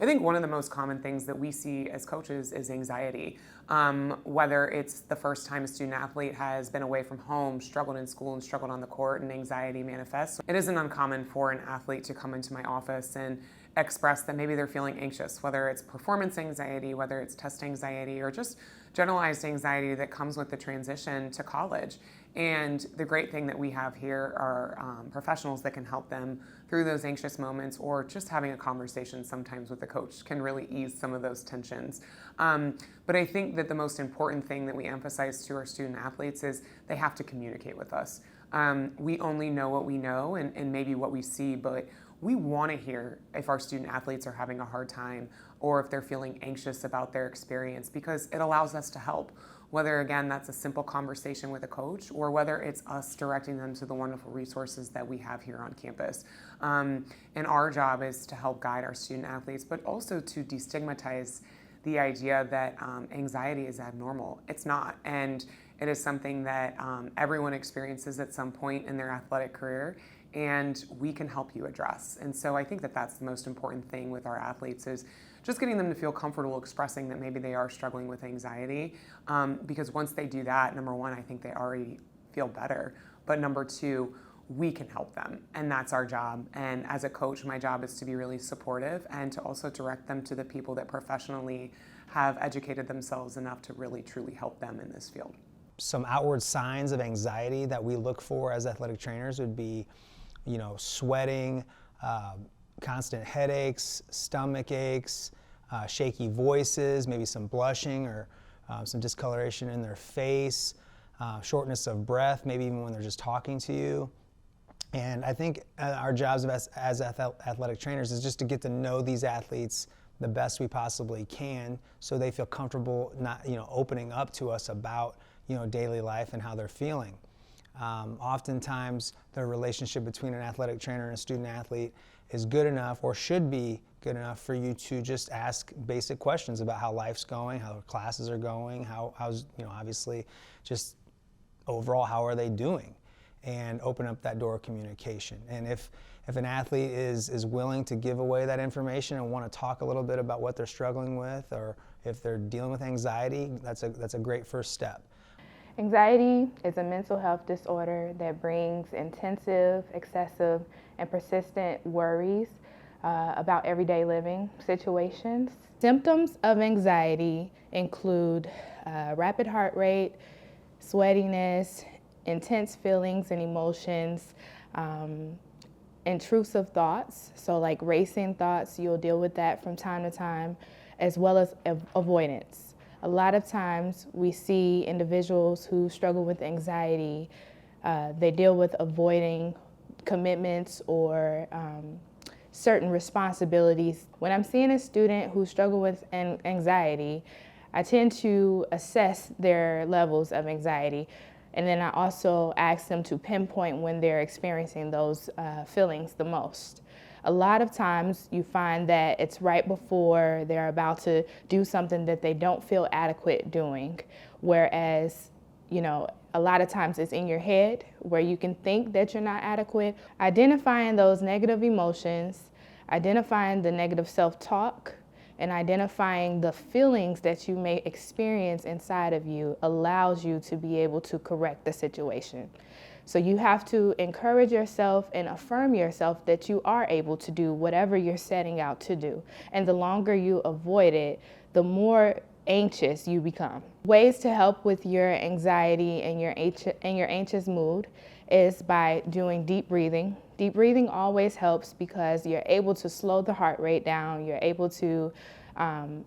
I think one of the most common things that we see as coaches is anxiety. Whether it's the first time a student athlete has been away from home, struggled in school, and struggled on the court, and anxiety manifests. It isn't uncommon for an athlete to come into my office and express that maybe they're feeling anxious, whether it's performance anxiety, whether it's test anxiety, or just generalized anxiety that comes with the transition to college. And the great thing that we have here are professionals that can help them through those anxious moments, or just having a conversation sometimes with a coach can really ease some of those tensions. But I think that the most important thing that we emphasize to our student athletes is they have to communicate with us. We only know what we know and maybe what we see, but we want to hear if our student athletes are having a hard time or if they're feeling anxious about their experience, because it allows us to help. Whether, again, that's a simple conversation with a coach or whether it's us directing them to the wonderful resources that we have here on campus. And our job is to help guide our student athletes, but also to destigmatize the idea that anxiety is abnormal. It's not. And it is something that everyone experiences at some point in their athletic career, and we can help you address. And so I think that that's the most important thing with our athletes is just getting them to feel comfortable expressing that maybe they are struggling with anxiety, because once they do that, number one, I think they already feel better, but number two, we can help them, and that's our job. And as a coach, my job is to be really supportive and to also direct them to the people that professionally have educated themselves enough to really truly help them in this field. Some outward signs of anxiety that we look for as athletic trainers would be, sweating, constant headaches, stomach aches, shaky voices, maybe some blushing or some discoloration in their face, shortness of breath, maybe even when they're just talking to you. And I think our jobs as athletic trainers is just to get to know these athletes the best we possibly can, so they feel comfortable not, opening up to us about, daily life and how they're feeling. Oftentimes, the relationship between an athletic trainer and a student athlete is good enough, or should be good enough, for you to just ask basic questions about how life's going, how their classes are going, how's, obviously, just overall, how are they doing, and open up that door of communication. And if an athlete is willing to give away that information and want to talk a little bit about what they're struggling with, or if they're dealing with anxiety, that's a great first step. Anxiety is a mental health disorder that brings intensive, excessive, and persistent worries about everyday living situations. Symptoms of anxiety include rapid heart rate, sweatiness, intense feelings and emotions, intrusive thoughts, so like racing thoughts, you'll deal with that from time to time, as well as avoidance. A lot of times we see individuals who struggle with anxiety, they deal with avoiding commitments or certain responsibilities. When I'm seeing a student who struggles with anxiety, I tend to assess their levels of anxiety, and then I also ask them to pinpoint when they're experiencing those feelings the most. A lot of times you find that it's right before they're about to do something that they don't feel adequate doing, whereas, a lot of times it's in your head where you can think that you're not adequate. Identifying those negative emotions, identifying the negative self-talk, and identifying the feelings that you may experience inside of you allows you to be able to correct the situation. So you have to encourage yourself and affirm yourself that you are able to do whatever you're setting out to do. And the longer you avoid it, the more anxious you become. Ways to help with your anxiety and your anxious mood is by doing deep breathing. Deep breathing always helps because you're able to slow the heart rate down. You're able to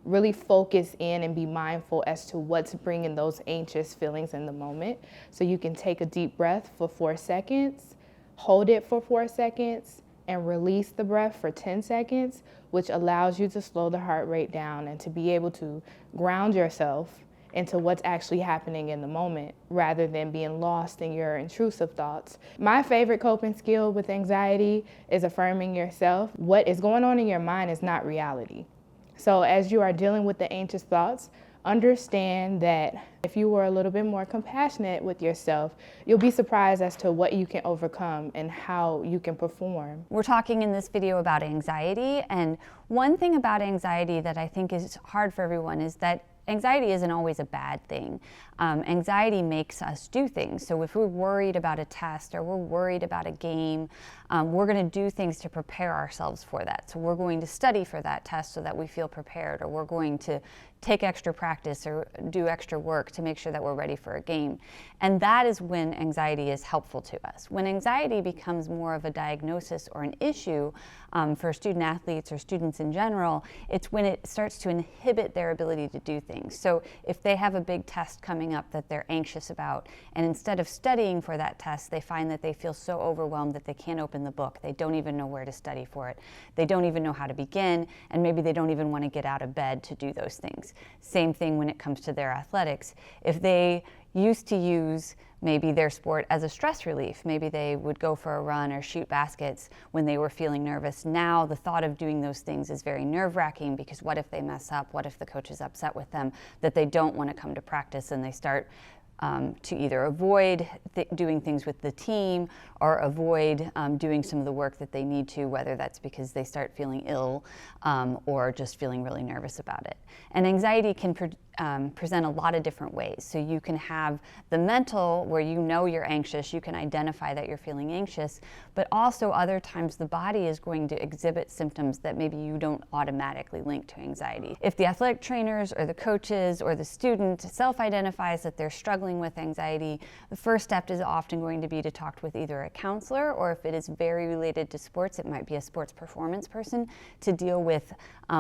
really focus in and be mindful as to what's bringing those anxious feelings in the moment. So you can take a deep breath for 4 seconds, hold it for 4 seconds, and release the breath for 10 seconds, which allows you to slow the heart rate down and to be able to ground yourself into what's actually happening in the moment rather than being lost in your intrusive thoughts. My favorite coping skill with anxiety is affirming yourself. What is going on in your mind is not reality. So as you are dealing with the anxious thoughts, understand that if you were a little bit more compassionate with yourself, you'll be surprised as to what you can overcome and how you can perform. We're talking in this video about anxiety, and one thing about anxiety that I think is hard for everyone is that anxiety isn't always a bad thing. Anxiety makes us do things. So if we're worried about a test or we're worried about a game, we're going to do things to prepare ourselves for that. So we're going to study for that test so that we feel prepared, or we're going to take extra practice or do extra work to make sure that we're ready for a game. And that is when anxiety is helpful to us. When anxiety becomes more of a diagnosis or an issue for student athletes or students in general, it's when it starts to inhibit their ability to do things. So if they have a big test coming up that they're anxious about, and instead of studying for that test, they find that they feel so overwhelmed that they can't open the book. They don't even know where to study for it. They don't even know how to begin, and maybe they don't even want to get out of bed to do those things. Same thing when it comes to their athletics. If they used to use maybe their sport as a stress relief, maybe they would go for a run or shoot baskets when they were feeling nervous. Now the thought of doing those things is very nerve-wracking, because what if they mess up? What if the coach is upset with them that they don't want to come to practice, and they start to either avoid doing things with the team or avoid doing some of the work that they need to, whether that's because they start feeling ill or just feeling really nervous about it. And anxiety can present a lot of different ways. So you can have the mental, where you know you're anxious, you can identify that you're feeling anxious, but also other times the body is going to exhibit symptoms that maybe you don't automatically link to anxiety. If the athletic trainers or the coaches or the student self-identifies that they're struggling with anxiety, the first step is often going to be to talk with either a counselor, or if it is very related to sports, it might be a sports performance person, to deal with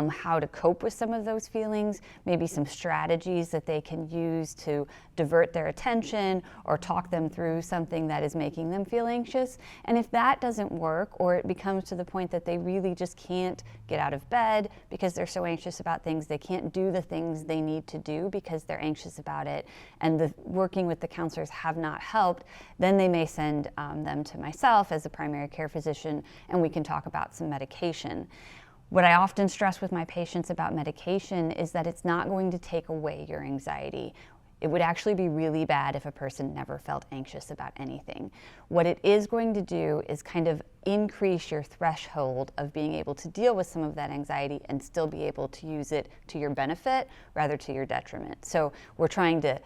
how to cope with some of those feelings, maybe some strategies that they can use to divert their attention or talk them through something that is making them feel anxious. And if that doesn't work, or it becomes to the point that they really just can't get out of bed because they're so anxious about things, they can't do the things they need to do because they're anxious about it, and the working with the counselors have not helped, then they may send them to myself as a primary care physician, and we can talk about some medication. What I often stress with my patients about medication is that it's not going to take away your anxiety. It would actually be really bad if a person never felt anxious about anything. What it is going to do is kind of increase your threshold of being able to deal with some of that anxiety and still be able to use it to your benefit rather to your detriment. So we're trying to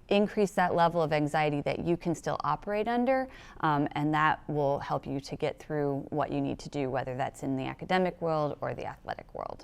increase that level of anxiety that you can still operate under, and that will help you to get through what you need to do, whether that's in the academic world or the athletic world.